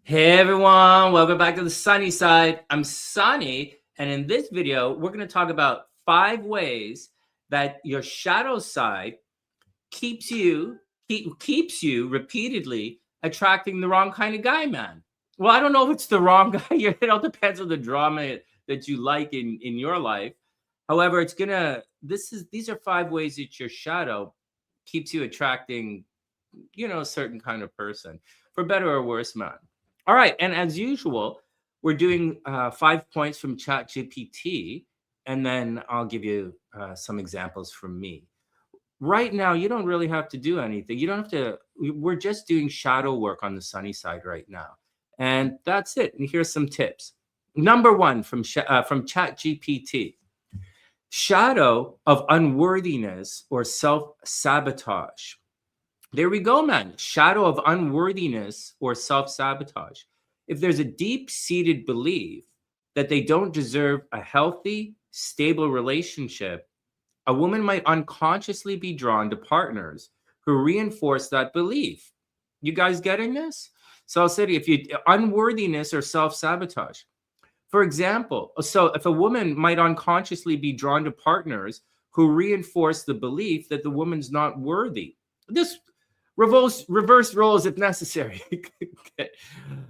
Hey everyone, welcome back to the Sunny Side. I'm Sonny, and in this video, we're going to talk about 5 ways that your shadow side keeps you repeatedly attracting the wrong kind of guy, man. Well, I don't know if it's the wrong guy. It all depends on the drama that you like in your life. However, these are 5 ways that your shadow keeps you attracting, a certain kind of person, for better or worse, man. All right, and as usual, we're doing 5 points from ChatGPT, and then I'll give you some examples from me. Right now, you don't really have to do anything. You don't have to. We're just doing shadow work on the sunny side right now, and that's it. And here's some tips. Number 1 from ChatGPT: shadow of unworthiness or self-sabotage. There we go, man. Shadow of unworthiness or self-sabotage. If there's a deep-seated belief that they don't deserve a healthy, stable relationship, a woman might unconsciously be drawn to partners who reinforce that belief. You guys getting this? So I'll say to you, unworthiness or self-sabotage. For example, so if a woman might unconsciously be drawn to partners who reinforce the belief that the woman's not worthy. This reverse roles if necessary.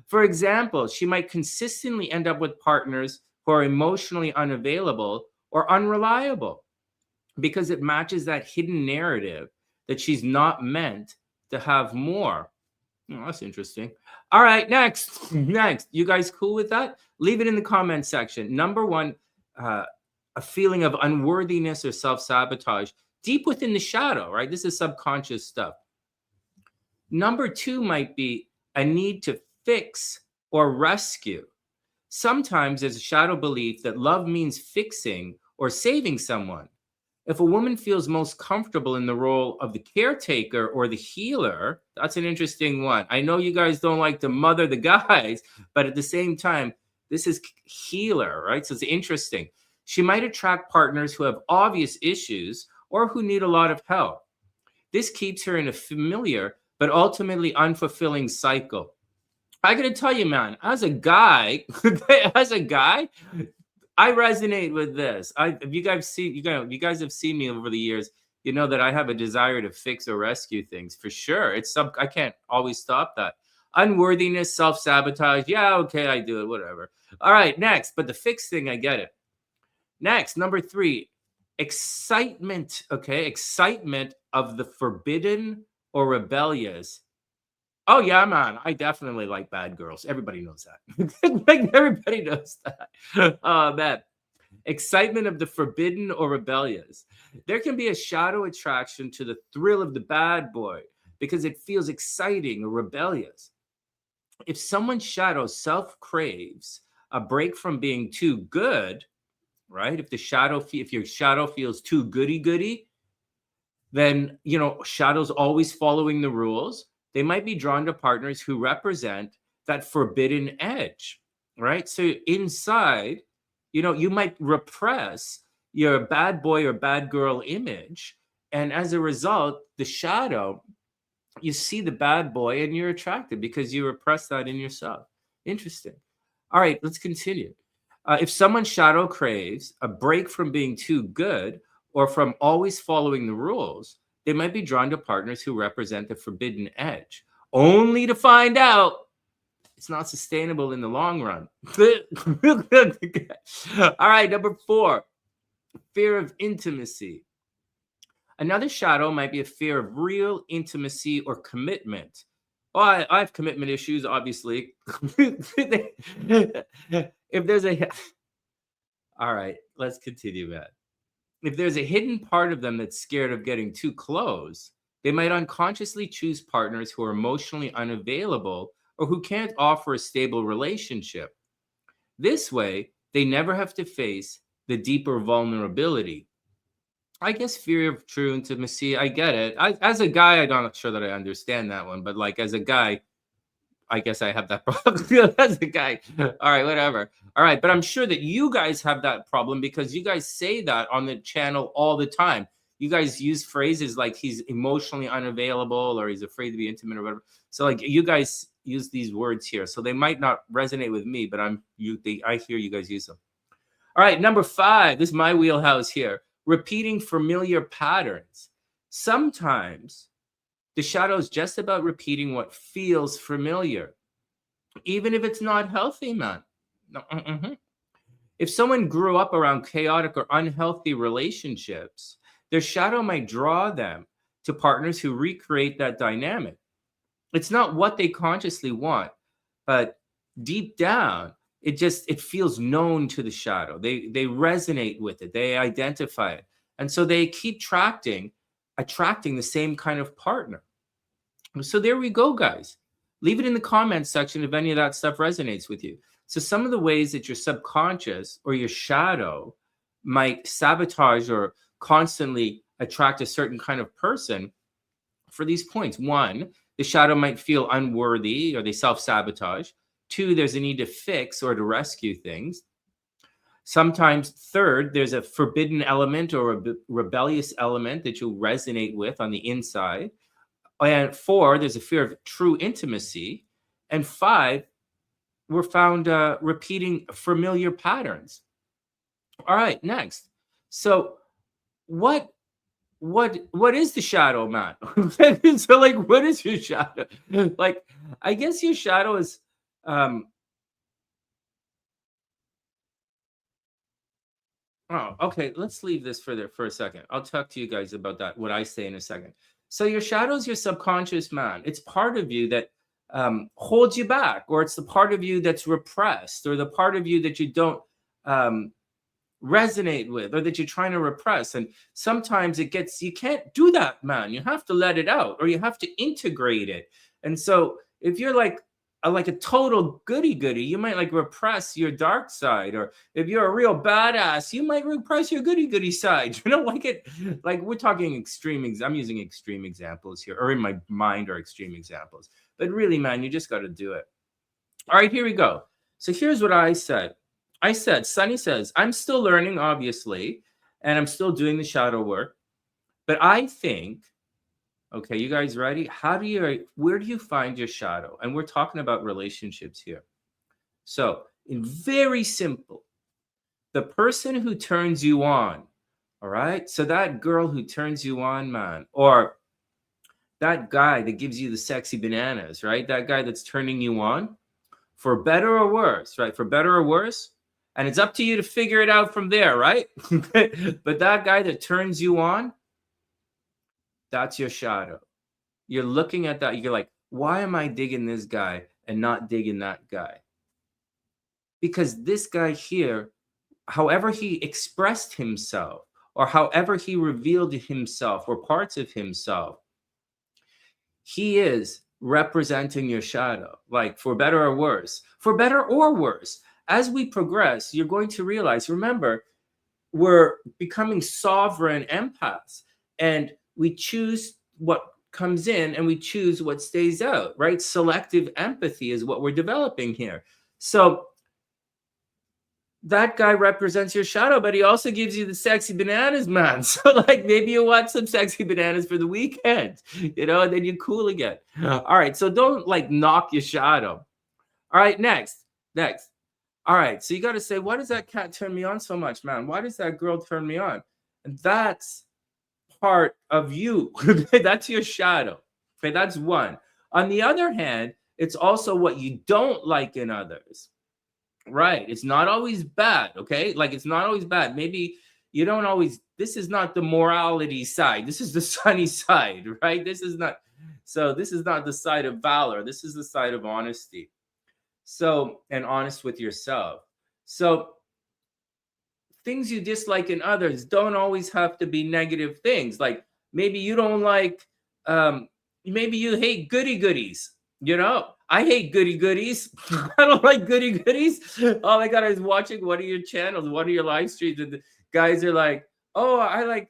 For example, she might consistently end up with partners who are emotionally unavailable or unreliable because it matches that hidden narrative that she's not meant to have more. Oh, that's interesting. All right, next. You guys cool with that? Leave it in the comment section. Number 1, a feeling of unworthiness or self-sabotage deep within the shadow, right? This is subconscious stuff. Number 2 might be a need to fix or rescue. Sometimes there's a shadow belief that love means fixing or saving someone. If a woman feels most comfortable in the role of the caretaker or the healer, that's an interesting one. I know you guys don't like to mother the guys, but at the same time, this is healer, right? So it's interesting. She might attract partners who have obvious issues or who need a lot of help. This keeps her in a familiar but ultimately unfulfilling cycle. I gotta tell you, man, as a guy, I resonate with this. You guys have seen me over the years. You know that I have a desire to fix or rescue things for sure. I can't always stop that. Unworthiness, self-sabotage. Yeah, okay, I do it, whatever. All right, next. But the fix thing, I get it. Next, number 3, excitement. Okay, excitement of the forbidden or rebellious. Oh yeah, man, I definitely like bad girls. Everybody knows that. Like everybody knows that. Oh man. Excitement of the forbidden or rebellious. There can be a shadow attraction to the thrill of the bad boy because it feels exciting or rebellious. If someone's shadow self-craves a break from being too good, right? If your shadow feels too goody-goody, then, shadow's always following the rules. They might be drawn to partners who represent that forbidden edge, right? So inside, you might repress your bad boy or bad girl image. And as a result, the shadow, you see the bad boy and you're attracted because you repress that in yourself. Interesting. All right, let's continue. If someone's shadow craves a break from being too good or from always following the rules, they might be drawn to partners who represent the forbidden edge, only to find out it's not sustainable in the long run. All right, number 4, fear of intimacy. Another shadow might be a fear of real intimacy or commitment. Oh, I have commitment issues, obviously. If there's a... All right, let's continue, Matt. If there's a hidden part of them that's scared of getting too close, they might unconsciously choose partners who are emotionally unavailable or who can't offer a stable relationship. This way, they never have to face the deeper vulnerability. I guess fear of true intimacy, I get it. As a guy, I'm not sure that I understand that one, but like as a guy, I guess I have that problem as a guy. All right, whatever. All right, but I'm sure that you guys have that problem because you guys say that on the channel all the time. You guys use phrases like he's emotionally unavailable or he's afraid to be intimate or whatever. So like you guys use these words here, so they might not resonate with me, but I hear you guys use them. All right, number 5. This is my wheelhouse here. Repeating familiar patterns. Sometimes the shadow is just about repeating what feels familiar, even if it's not healthy, man. If someone grew up around chaotic or unhealthy relationships, their shadow might draw them to partners who recreate that dynamic. It's not what they consciously want, but deep down, it feels known to the shadow. They resonate with it. They identify it. And so they keep attracting the same kind of partner. So there we go, guys. Leave it in the comments section if any of that stuff resonates with you. So some of the ways that your subconscious or your shadow might sabotage or constantly attract a certain kind of person for these points. 1, the shadow might feel unworthy or they self-sabotage. 2, there's a need to fix or to rescue things. Sometimes, 3rd, there's a forbidden element or a rebellious element that you'll resonate with on the inside. And 4, there's a fear of true intimacy. And 5, we're found repeating familiar patterns. All right, next. So what is the shadow, man? So like, what is your shadow? Like, I guess your shadow is oh, okay. Let's leave this for a second. I'll talk to you guys about that, what I say in a second. So your shadow is your subconscious, man. It's part of you that holds you back, or it's the part of you that's repressed, or the part of you that you don't resonate with, or that you're trying to repress. And sometimes you can't do that, man. You have to let it out, or you have to integrate it. And so if you're like a total goody-goody, you might like repress your dark side. Or if you're a real badass, you might repress your goody-goody side. You know, like we're talking I'm using extreme examples here, or in my mind are extreme examples. But really, man, you just got to do it. All right, here we go. So here's what I said. Sonny says, I'm still learning, obviously, and I'm still doing the shadow work. But I think, okay, you guys ready? Where do you find your shadow? And we're talking about relationships here. So, in very simple, the person who turns you on, all right? So that girl who turns you on, man, or that guy that gives you the sexy bananas, right? That guy that's turning you on, for better or worse, right? For better or worse. And it's up to you to figure it out from there, right? But that guy that turns you on, that's your shadow. You're looking at that. You're like, why am I digging this guy and not digging that guy? Because this guy here, however he expressed himself, or however he revealed himself or parts of himself, he is representing your shadow, like for better or worse. For better or worse. As we progress, you're going to realize, remember, we're becoming sovereign empaths, and we choose what comes in and we choose what stays out, right? Selective empathy is what we're developing here. So that guy represents your shadow, but he also gives you the sexy bananas, man. So like maybe you want some sexy bananas for the weekend, and then you're cool again. All right, so don't like knock your shadow. All right, next. All right, so you got to say, why does that cat turn me on so much, man? Why does that girl turn me on? And that's part of you. That's your shadow. Okay, that's one. On the other hand, it's also what you don't like in others. Right. It's not always bad. Okay. Like it's not always bad. Maybe you don't always, this is not the morality side. This is the sunny side, right? This is not the side of valor. This is the side of honesty. So, and honest with yourself. So things you dislike in others don't always have to be negative things. Like maybe you don't like, maybe you hate goody goodies. I hate goody goodies. I don't like goody goodies. All I got is watching one of your channels, one of your live streams, and the guys are like, "Oh, I like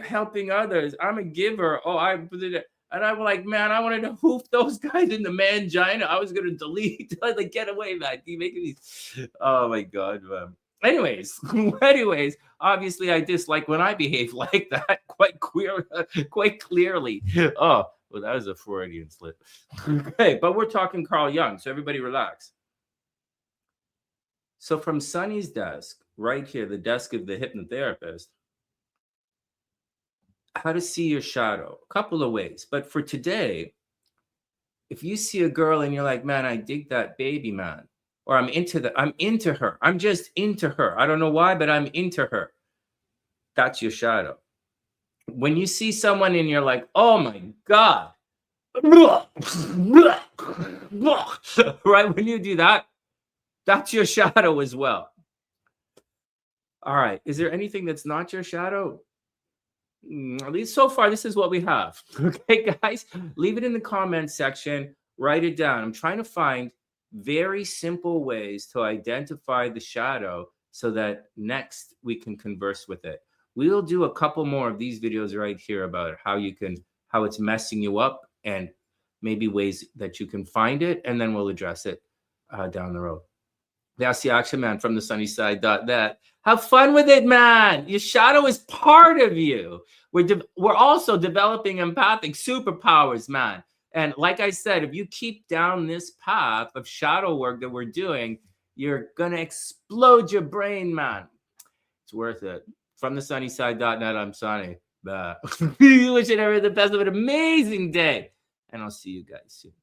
helping others. I'm a giver. Oh, and I'm like, man, I wanted to hoof those guys in the mangina. I was gonna delete. Like, get away, man. You making me? Oh my god, man. Anyways, obviously, I dislike when I behave like that quite clearly. Oh. Well, that was a Freudian slip. Okay, but we're talking Carl Jung, so everybody relax. So from Sonny's desk, right here, the desk of the hypnotherapist, how to see your shadow. A couple of ways. But for today, if you see a girl and you're like, man, I dig that baby, man, or I'm into her. I'm just into her. I don't know why, but I'm into her. That's your shadow. When you see someone and you're like, oh my God, right? When you do that, that's your shadow as well. All right. Is there anything that's not your shadow? At least so far, this is what we have. Okay, guys, leave it in the comments section. Write it down. I'm trying to find very simple ways to identify the shadow so that next we can converse with it. We'll do a couple more of these videos right here about how it's messing you up and maybe ways that you can find it, and then we'll address it down the road. That's the action, man, from TheSunnySide.net. Have fun with it, man. Your shadow is part of you. We're also developing empathic superpowers, man. And like I said, if you keep down this path of shadow work that we're doing, you're going to explode your brain, man. It's worth it. From TheSunnySide.net, I'm Sonny. Wishing everyone the best of an amazing day. And I'll see you guys soon.